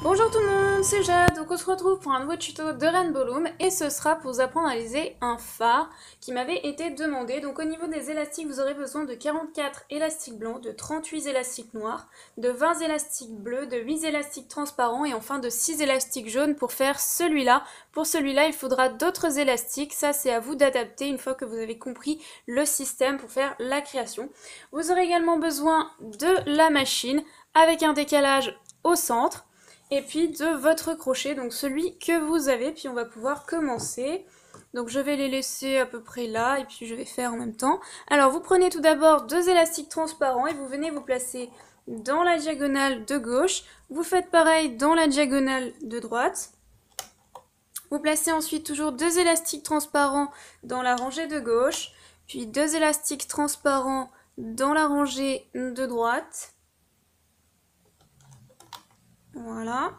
Bonjour tout le monde, c'est Jade, donc on se retrouve pour un nouveau tuto de Rainbow Loom et ce sera pour vous apprendre à réaliser un phare qui m'avait été demandé. Donc au niveau des élastiques, vous aurez besoin de 44 élastiques blancs, de 38 élastiques noirs, de 20 élastiques bleus, de 8 élastiques transparents et enfin de 6 élastiques jaunes pour faire celui-là. Pour celui-là, il faudra d'autres élastiques, ça c'est à vous d'adapter une fois que vous avez compris le système pour faire la création. Vous aurez également besoin de la machine avec un décalage au centre. Et puis de votre crochet, donc celui que vous avez, puis on va pouvoir commencer. Donc je vais les laisser à peu près là, et puis je vais faire en même temps. Alors vous prenez tout d'abord deux élastiques transparents, et vous venez vous placer dans la diagonale de gauche. Vous faites pareil dans la diagonale de droite. Vous placez ensuite toujours deux élastiques transparents dans la rangée de gauche, puis deux élastiques transparents dans la rangée de droite. Voilà.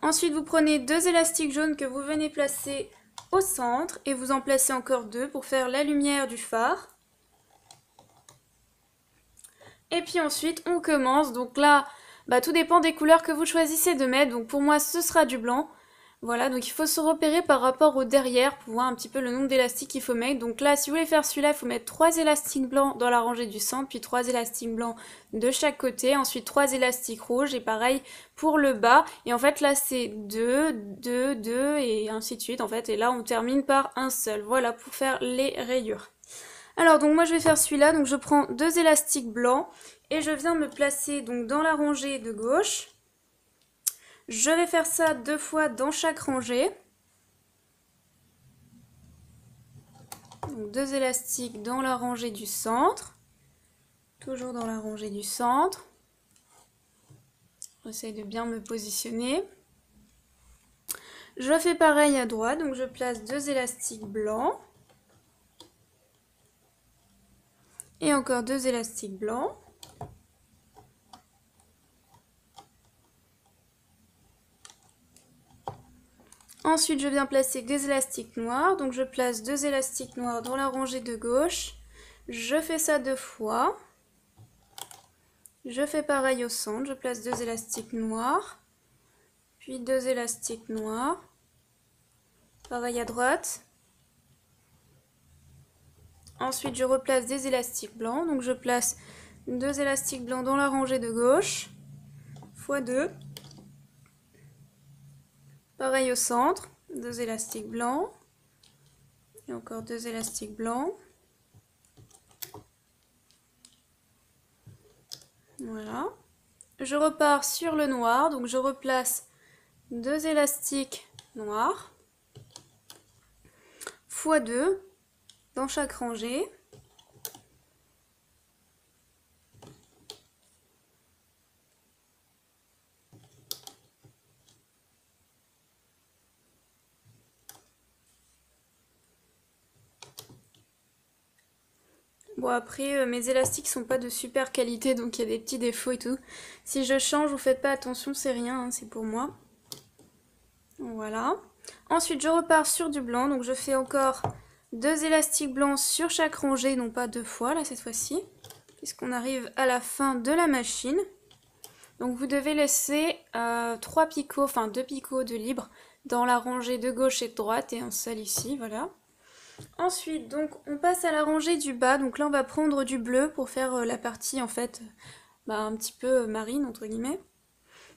Ensuite, vous prenez deux élastiques jaunes que vous venez placer au centre et vous en placez encore deux pour faire la lumière du phare. Et puis ensuite, on commence. Donc là, tout dépend des couleurs que vous choisissez de mettre. Donc pour moi, ce sera du blanc. Voilà, donc il faut se repérer par rapport au derrière pour voir un petit peu le nombre d'élastiques qu'il faut mettre. Donc là, si vous voulez faire celui-là, il faut mettre 3 élastiques blancs dans la rangée du centre, puis 3 élastiques blancs de chaque côté, ensuite 3 élastiques rouges, et pareil pour le bas. Et en fait, là, c'est 2, 2, 2, et ainsi de suite, en fait. Et là, on termine par un seul. Voilà, pour faire les rayures. Alors, donc moi, je vais faire celui-là. Donc, je prends 2 élastiques blancs, et je viens me placer donc dans la rangée de gauche. Je vais faire ça 2 fois dans chaque rangée. Donc 2 élastiques dans la rangée du centre. Toujours dans la rangée du centre. J'essaie de bien me positionner. Je fais pareil à droite, donc je place 2 élastiques blancs. Et encore 2 élastiques blancs. Ensuite, je viens placer des élastiques noirs. Donc, je place 2 élastiques noirs dans la rangée de gauche. Je fais ça 2 fois. Je fais pareil au centre. Je place 2 élastiques noirs. Puis 2 élastiques noirs. Pareil à droite. Ensuite, je replace des élastiques blancs. Donc, je place 2 élastiques blancs dans la rangée de gauche. Fois 2. Pareil au centre, 2 élastiques blancs, et encore 2 élastiques blancs. Voilà. Je repars sur le noir, donc je replace 2 élastiques noirs, fois 2 dans chaque rangée. Bon après, mes élastiques sont pas de super qualité, donc il y a des petits défauts et tout. Si je change, vous faites pas attention, c'est rien, hein, c'est pour moi. Voilà. Ensuite, je repars sur du blanc, donc je fais encore 2 élastiques blancs sur chaque rangée, non pas 2 fois, là cette fois-ci, puisqu'on arrive à la fin de la machine. Donc vous devez laisser 3 picots, enfin 2 picots de libre dans la rangée de gauche et de droite, et un seul ici, voilà. Ensuite, donc, on passe à la rangée du bas. Donc là, on va prendre du bleu pour faire la partie, en fait, un petit peu marine, entre guillemets.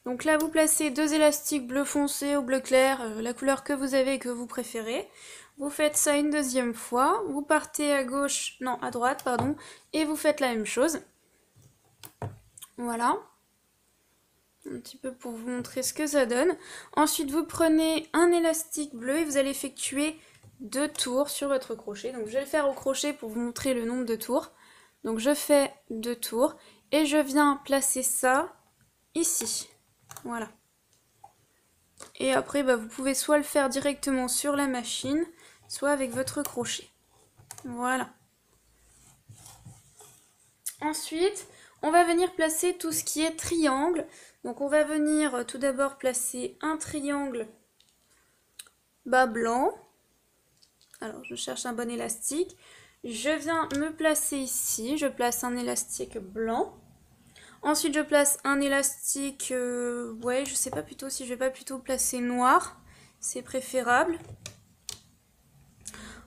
Donc là, vous placez 2 élastiques bleu foncé ou bleu clair, la couleur que vous avez et que vous préférez. Vous faites ça une deuxième fois. Vous partez à gauche, non, à droite, pardon, et vous faites la même chose. Voilà. Un petit peu pour vous montrer ce que ça donne. Ensuite, vous prenez un élastique bleu et vous allez effectuer 2 tours sur votre crochet. Donc je vais le faire au crochet pour vous montrer le nombre de tours. Donc je fais 2 tours et je viens placer ça ici. Voilà. Et après, vous pouvez soit le faire directement sur la machine, soit avec votre crochet. Voilà. Ensuite, on va venir placer tout ce qui est triangle. Donc on va venir tout d'abord placer un triangle bas blanc. Alors je cherche un bon élastique. Je viens me placer ici, je place un élastique blanc. Ensuite je place un élastique, ouais je sais pas plutôt si je vais pas plutôt placer noir, c'est préférable.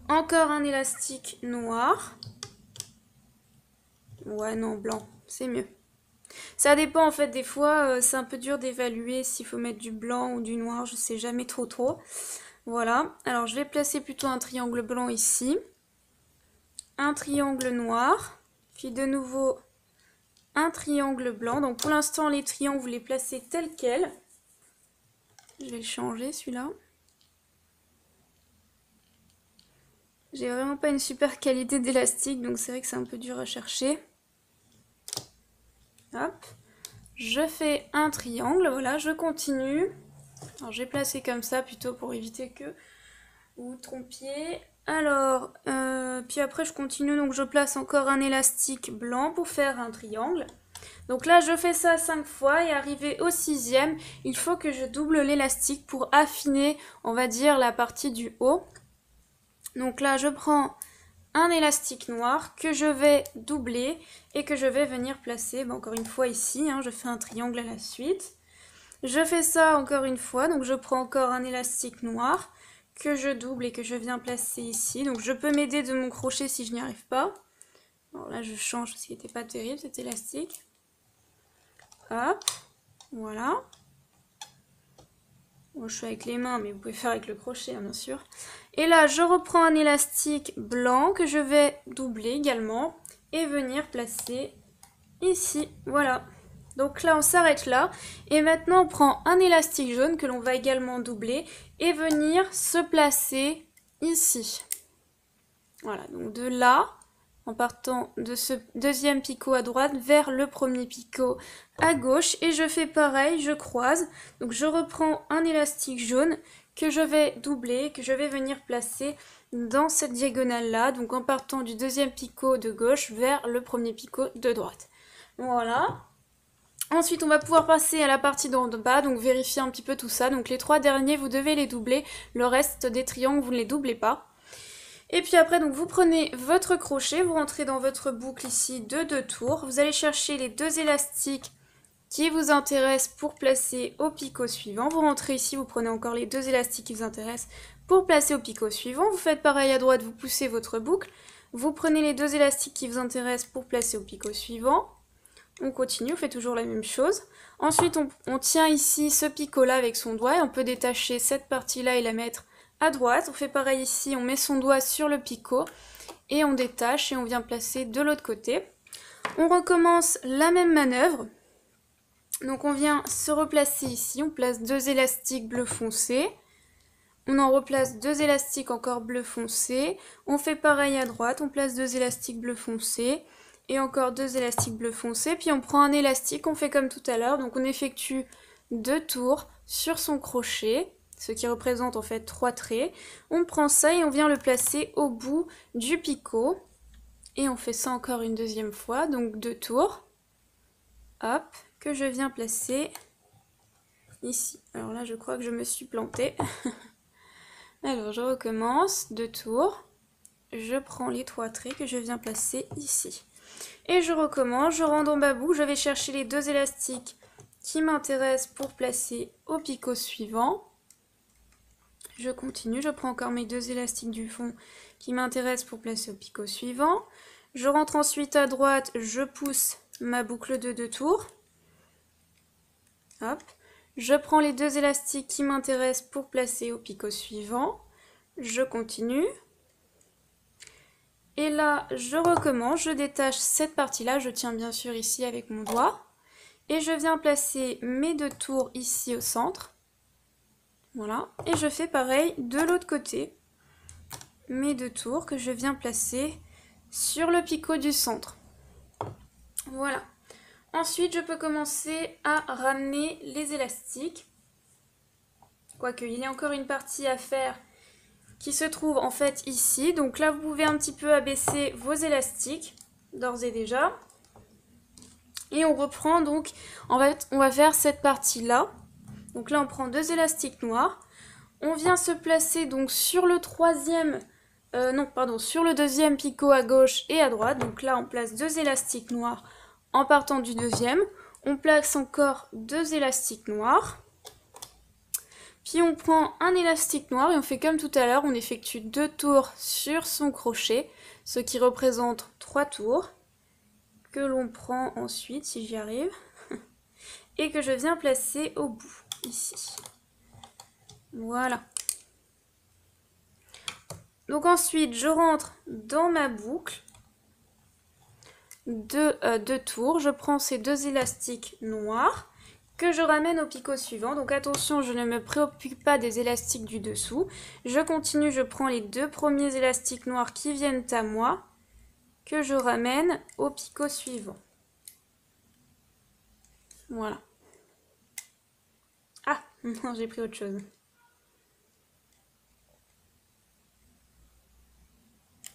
Encore un élastique noir. Ouais non, blanc, c'est mieux. Ça dépend en fait, des fois c'est un peu dur d'évaluer s'il faut mettre du blanc ou du noir, je sais jamais trop. Voilà, alors je vais placer plutôt un triangle blanc ici. Un triangle noir, puis de nouveau un triangle blanc. Donc pour l'instant les triangles vous les placez tels quels. Je vais le changer celui-là. J'ai vraiment pas une super qualité d'élastique, donc c'est vrai que c'est un peu dur à chercher. Hop, je fais un triangle, voilà, je continue. Alors j'ai placé comme ça plutôt pour éviter que vous vous trompiez. Alors, puis après je continue, donc je place encore un élastique blanc pour faire un triangle. Donc là je fais ça 5 fois et arrivé au 6e, il faut que je double l'élastique pour affiner, on va dire, la partie du haut. Donc là je prends un élastique noir que je vais doubler et que je vais venir placer, encore une fois ici, je fais un triangle à la suite. Je fais ça encore une fois, donc je prends encore un élastique noir que je double et que je viens placer ici. Donc je peux m'aider de mon crochet si je n'y arrive pas. Alors là je change parce qu'il n'était pas terrible cet élastique. Hop, voilà. Bon, je fais avec les mains, mais vous pouvez faire avec le crochet, bien sûr. Et là, je reprends un élastique blanc que je vais doubler également et venir placer ici. Voilà. Donc là, on s'arrête là. Et maintenant, on prend un élastique jaune que l'on va également doubler et venir se placer ici. Voilà, donc de là, en partant de ce deuxième picot à droite vers le premier picot à gauche. Et je fais pareil, je croise. Donc je reprends un élastique jaune que je vais doubler, que je vais venir placer dans cette diagonale là. Donc en partant du deuxième picot de gauche vers le premier picot de droite. Voilà. Ensuite, on va pouvoir passer à la partie d'en bas, donc vérifier un petit peu tout ça. Donc les 3 derniers, vous devez les doubler. Le reste des triangles, vous ne les doublez pas. Et puis après, donc vous prenez votre crochet, vous rentrez dans votre boucle ici de 2 tours. Vous allez chercher les 2 élastiques qui vous intéressent pour placer au picot suivant. Vous rentrez ici, vous prenez encore les 2 élastiques qui vous intéressent pour placer au picot suivant. Vous faites pareil à droite, vous poussez votre boucle. Vous prenez les 2 élastiques qui vous intéressent pour placer au picot suivant. On continue, on fait toujours la même chose. Ensuite, on tient ici ce picot-là avec son doigt et on peut détacher cette partie-là et la mettre à droite. On fait pareil ici, on met son doigt sur le picot et on détache et on vient placer de l'autre côté. On recommence la même manœuvre. Donc on vient se replacer ici, on place 2 élastiques bleu foncé. On en replace 2 élastiques encore bleu foncé. On fait pareil à droite, on place 2 élastiques bleu foncé. Et encore 2 élastiques bleu foncé. Puis on prend un élastique, on fait comme tout à l'heure. Donc on effectue 2 tours sur son crochet, ce qui représente en fait 3 traits. On prend ça et on vient le placer au bout du picot. Et on fait ça encore une deuxième fois, donc 2 tours. Hop, que je viens placer ici. Alors là, je crois que je me suis plantée. Alors, je recommence, 2 tours. Je prends les 3 traits que je viens placer ici. Et je recommence, je rentre dans ma boucle, je vais chercher les 2 élastiques qui m'intéressent pour placer au picot suivant. Je continue, je prends encore mes 2 élastiques du fond qui m'intéressent pour placer au picot suivant. Je rentre ensuite à droite, je pousse ma boucle de 2 tours. Hop. Je prends les 2 élastiques qui m'intéressent pour placer au picot suivant. Je continue. Et là, je recommence, je détache cette partie-là, je tiens bien sûr ici avec mon doigt. Et je viens placer mes 2 tours ici au centre. Voilà. Et je fais pareil de l'autre côté. Mes 2 tours que je viens placer sur le picot du centre. Voilà. Ensuite, je peux commencer à ramener les élastiques. Quoique, il y a encore une partie à faire qui se trouve en fait ici. Donc là, vous pouvez un petit peu abaisser vos élastiques, d'ores et déjà. Et on reprend donc, en fait, on va faire cette partie-là. Donc là, on prend 2 élastiques noirs. On vient se placer donc sur le sur le deuxième picot à gauche et à droite. Donc là, on place 2 élastiques noirs en partant du deuxième. On place encore 2 élastiques noirs. Puis on prend un élastique noir et on fait comme tout à l'heure, on effectue 2 tours sur son crochet, ce qui représente 3 tours, que l'on prend ensuite, si j'y arrive, et que je viens placer au bout, ici. Voilà. Donc ensuite, je rentre dans ma boucle de tours, je prends ces 2 élastiques noirs, que je ramène au picot suivant. Donc attention, je ne me préoccupe pas des élastiques du dessous. Je continue, je prends les 2 premiers élastiques noirs qui viennent à moi, que je ramène au picot suivant. Voilà. Ah, non, j'ai pris autre chose.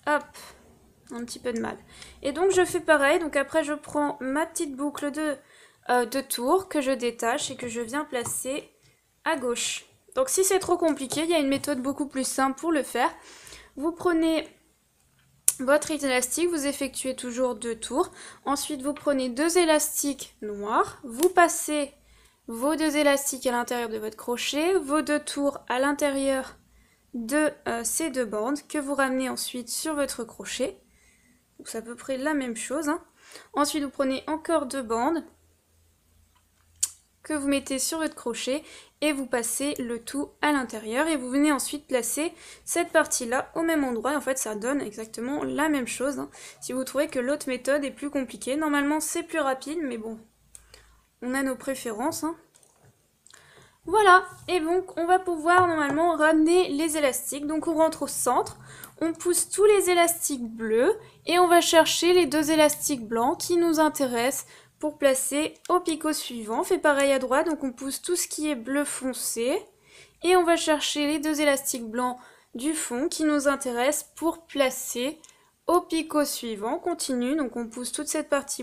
Hop, un petit peu de mal. Et donc je fais pareil, donc après je prends ma petite boucle de tours que je détache et que je viens placer à gauche. Donc si c'est trop compliqué, il y a une méthode beaucoup plus simple pour le faire. Vous prenez votre élastique, vous effectuez toujours 2 tours. Ensuite, vous prenez 2 élastiques noirs, vous passez vos 2 élastiques à l'intérieur de votre crochet, vos 2 tours à l'intérieur de ces 2 bandes que vous ramenez ensuite sur votre crochet. Donc c'est à peu près la même chose, hein. Ensuite, vous prenez encore 2 bandes que vous mettez sur votre crochet et vous passez le tout à l'intérieur et vous venez ensuite placer cette partie là au même endroit. Et en fait ça donne exactement la même chose, hein. Si vous trouvez que l'autre méthode est plus compliquée, normalement c'est plus rapide, mais bon, on a nos préférences, hein. Voilà, et donc on va pouvoir normalement ramener les élastiques. Donc on rentre au centre, on pousse tous les élastiques bleus et on va chercher les 2 élastiques blancs qui nous intéressent pour placer au picot suivant. On fait pareil à droite, donc on pousse tout ce qui est bleu foncé et on va chercher les 2 élastiques blancs du fond qui nous intéressent pour placer au picot suivant. On continue, donc on pousse toute cette partie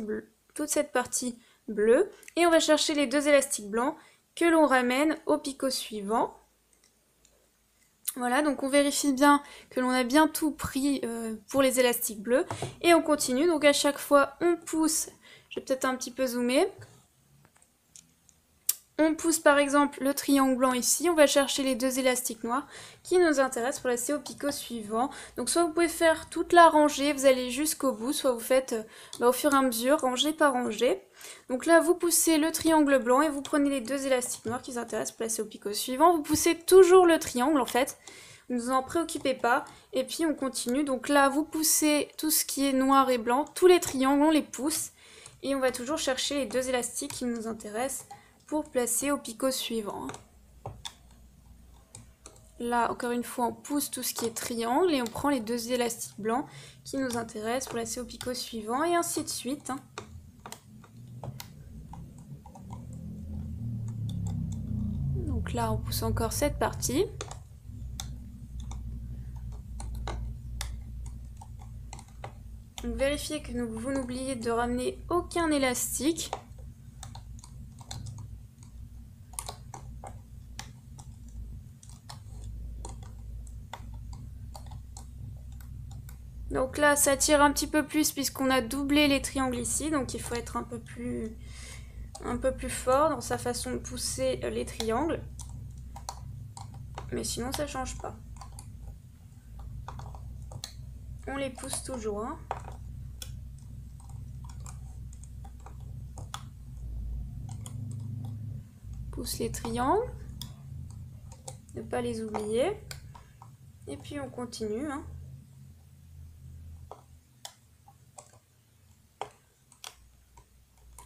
bleue et on va chercher les 2 élastiques blancs que l'on ramène au picot suivant. Voilà, donc on vérifie bien que l'on a bien tout pris pour les élastiques bleus et on continue. Donc à chaque fois on pousse, je vais peut-être un petit peu zoomer. On pousse par exemple le triangle blanc ici, on va chercher les 2 élastiques noirs qui nous intéressent pour laisser au picot suivant. Donc soit vous pouvez faire toute la rangée, vous allez jusqu'au bout, soit vous faites au fur et à mesure, rangée par rangée. Donc là vous poussez le triangle blanc et vous prenez les 2 élastiques noirs qui vous intéressent pour placer au picot suivant. Vous poussez toujours le triangle en fait, ne vous en préoccupez pas. Et puis on continue, donc là vous poussez tout ce qui est noir et blanc, tous les triangles on les pousse. Et on va toujours chercher les 2 élastiques qui nous intéressent pour placer au picot suivant. Là, encore une fois, on pousse tout ce qui est triangle et on prend les 2 élastiques blancs qui nous intéressent pour placer au picot suivant et ainsi de suite. Donc là, on pousse encore cette partie. Donc vérifiez que vous n'oubliez de ramener aucun élastique. Donc là, ça tire un petit peu plus puisqu'on a doublé les triangles ici. Donc il faut être un peu plus fort dans sa façon de pousser les triangles. Mais sinon, ça ne change pas. On les pousse toujours, hein. Pousse les triangles. Ne pas les oublier. Et puis on continue, hein.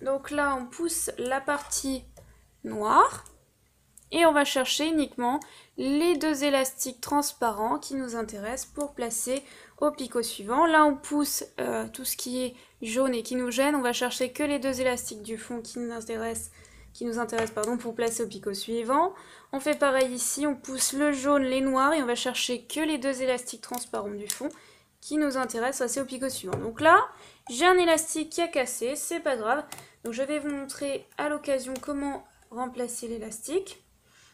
Donc là, on pousse la partie noire et on va chercher uniquement les 2 élastiques transparents qui nous intéressent pour placer au picot suivant. Là, on pousse tout ce qui est jaune et qui nous gêne. On va chercher que les 2 élastiques du fond qui nous intéressent pour placer au picot suivant. On fait pareil ici, on pousse le jaune, les noirs et on va chercher que les 2 élastiques transparents du fond qui nous intéressent passer au picot suivant. Donc là, j'ai un élastique qui a cassé, c'est pas grave. Donc je vais vous montrer à l'occasion comment remplacer l'élastique.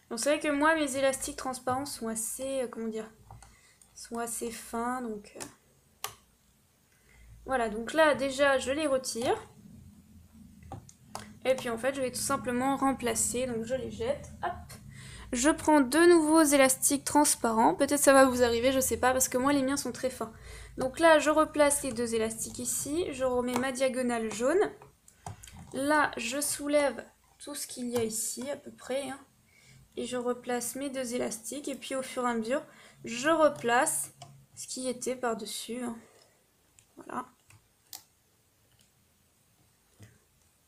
Donc c'est vrai que moi mes élastiques transparents sont assez, sont assez fins. Donc voilà, donc là déjà je les retire. Et puis en fait, je vais tout simplement remplacer, donc je les jette, hop. Je prends deux nouveaux élastiques transparents, peut-être ça va vous arriver, je sais pas, parce que moi les miens sont très fins. Donc là, je replace les deux élastiques ici, je remets ma diagonale jaune. Là, je soulève tout ce qu'il y a ici, à peu près, hein, et je replace mes deux élastiques, et puis au fur et à mesure, je replace ce qui était par-dessus, hein. Voilà.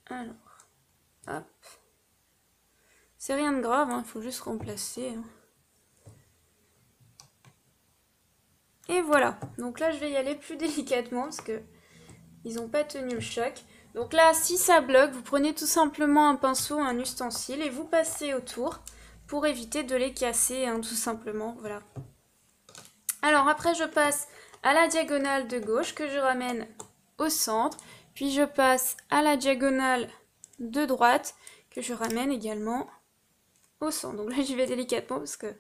Alors, hop. C'est rien de grave, il faut juste remplacer, hein. Et voilà, donc là je vais y aller plus délicatement parce que ils n'ont pas tenu le choc. Donc là, si ça bloque, vous prenez tout simplement un pinceau, un ustensile et vous passez autour pour éviter de les casser, hein, tout simplement, voilà. Alors après je passe à la diagonale de gauche que je ramène au centre, puis je passe à la diagonale de droite que je ramène également au centre. Donc là j'y vais délicatement parce que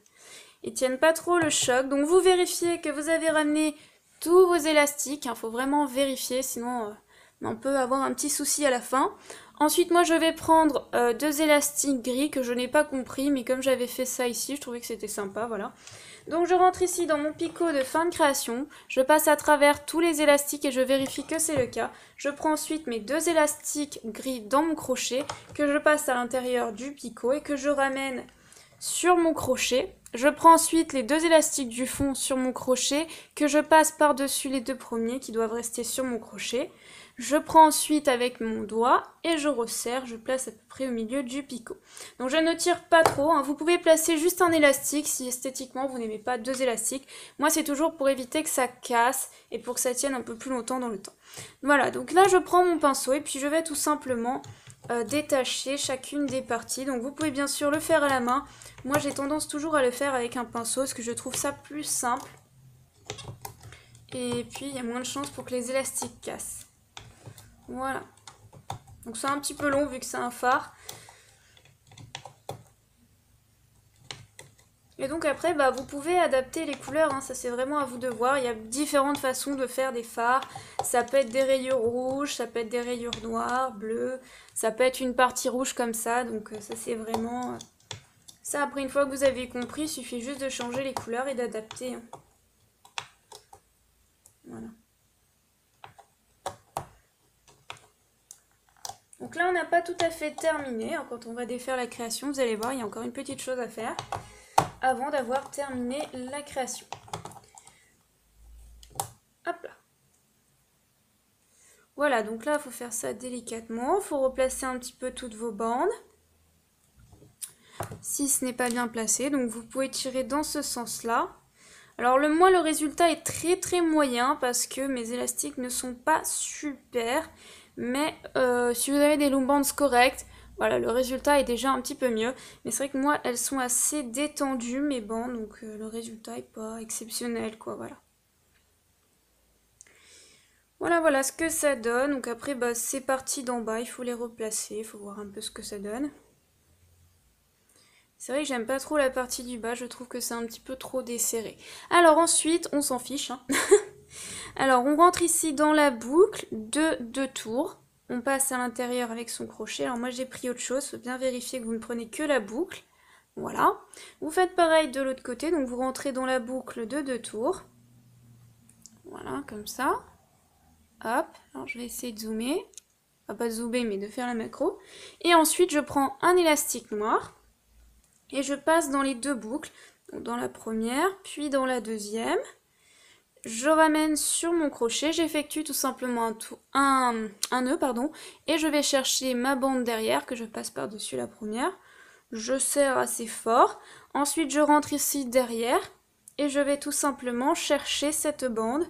ils tiennent pas trop le choc. Donc vous vérifiez que vous avez ramené tous vos élastiques. Il faut vraiment vérifier, sinon on peut avoir un petit souci à la fin. Ensuite, moi je vais prendre deux élastiques gris que je n'ai pas compris, mais comme j'avais fait ça ici, je trouvais que c'était sympa, voilà. Donc je rentre ici dans mon picot de fin de création, je passe à travers tous les élastiques et je vérifie que c'est le cas. Je prends ensuite mes deux élastiques gris dans mon crochet, que je passe à l'intérieur du picot et que je ramène sur mon crochet. Je prends ensuite les deux élastiques du fond sur mon crochet, que je passe par-dessus les deux premiers qui doivent rester sur mon crochet. Je prends ensuite avec mon doigt et je resserre, je place à peu près au milieu du picot. Donc je ne tire pas trop, hein. Vous pouvez placer juste un élastique si esthétiquement vous n'aimez pas deux élastiques. Moi c'est toujours pour éviter que ça casse et pour que ça tienne un peu plus longtemps dans le temps. Voilà, donc là je prends mon pinceau et puis je vais tout simplement détacher chacune des parties. Donc vous pouvez bien sûr le faire à la main. Moi j'ai tendance toujours à le faire avec un pinceau parce que je trouve ça plus simple. Et puis il y a moins de chances pour que les élastiques cassent. Voilà. Donc c'est un petit peu long vu que c'est un fard. Et donc après, vous pouvez adapter les couleurs, hein, ça c'est vraiment à vous de voir. Il y a différentes façons de faire des fards. Ça peut être des rayures rouges, ça peut être des rayures noires, bleues. Ça peut être une partie rouge comme ça. Donc ça c'est vraiment... Ça après une fois que vous avez compris, il suffit juste de changer les couleurs et d'adapter, hein. Voilà. Donc là on n'a pas tout à fait terminé, hein. Quand on va défaire la création, vous allez voir, il y a encore une petite chose à faire avant d'avoir terminé la création. Hop là. Voilà, donc là, il faut faire ça délicatement. Il faut replacer un petit peu toutes vos bandes. Si ce n'est pas bien placé, donc vous pouvez tirer dans ce sens-là. Alors moi, le résultat est très très moyen parce que mes élastiques ne sont pas super. Mais si vous avez des long bands correctes, voilà, le résultat est déjà un petit peu mieux. Mais c'est vrai que moi, elles sont assez détendues, mes bandes, donc le résultat n'est pas exceptionnel, quoi, voilà. Voilà ce que ça donne. Donc après, ces parties d'en bas, il faut les replacer, il faut voir un peu ce que ça donne. C'est vrai que j'aime pas trop la partie du bas, je trouve que c'est un petit peu trop desserré. Alors ensuite, on s'en fiche, hein. Alors on rentre ici dans la boucle de 2 tours. On passe à l'intérieur avec son crochet. Alors moi j'ai pris autre chose, il faut bien vérifier que vous ne prenez que la boucle. Voilà. Vous faites pareil de l'autre côté, donc vous rentrez dans la boucle de 2 tours. Voilà, comme ça. Hop, alors je vais essayer de zoomer. Enfin, pas de zoomer, mais de faire la macro. Et ensuite, je prends un élastique noir et je passe dans les deux boucles. Donc dans la première, puis dans la deuxième. Je ramène sur mon crochet, j'effectue tout simplement un nœud, et je vais chercher ma bande derrière que je passe par-dessus la première. Je serre assez fort. Ensuite, je rentre ici derrière et je vais tout simplement chercher cette bande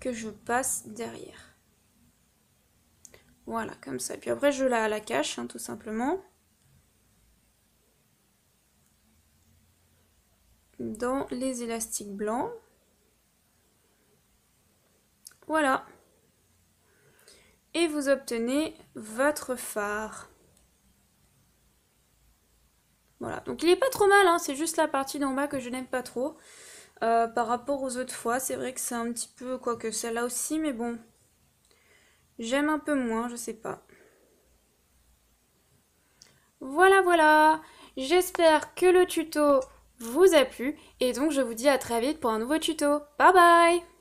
que je passe derrière. Voilà, comme ça. Puis après, je la cache, hein, tout simplement. Dans les élastiques blancs. Voilà. Et vous obtenez votre fard. Voilà, donc il est pas trop mal, hein, c'est juste la partie d'en bas que je n'aime pas trop. Par rapport aux autres fois, c'est vrai que c'est un petit peu, quoique celle-là aussi, mais bon. J'aime un peu moins, je sais pas. Voilà, j'espère que le tuto vous a plu et donc je vous dis à très vite pour un nouveau tuto. Bye bye!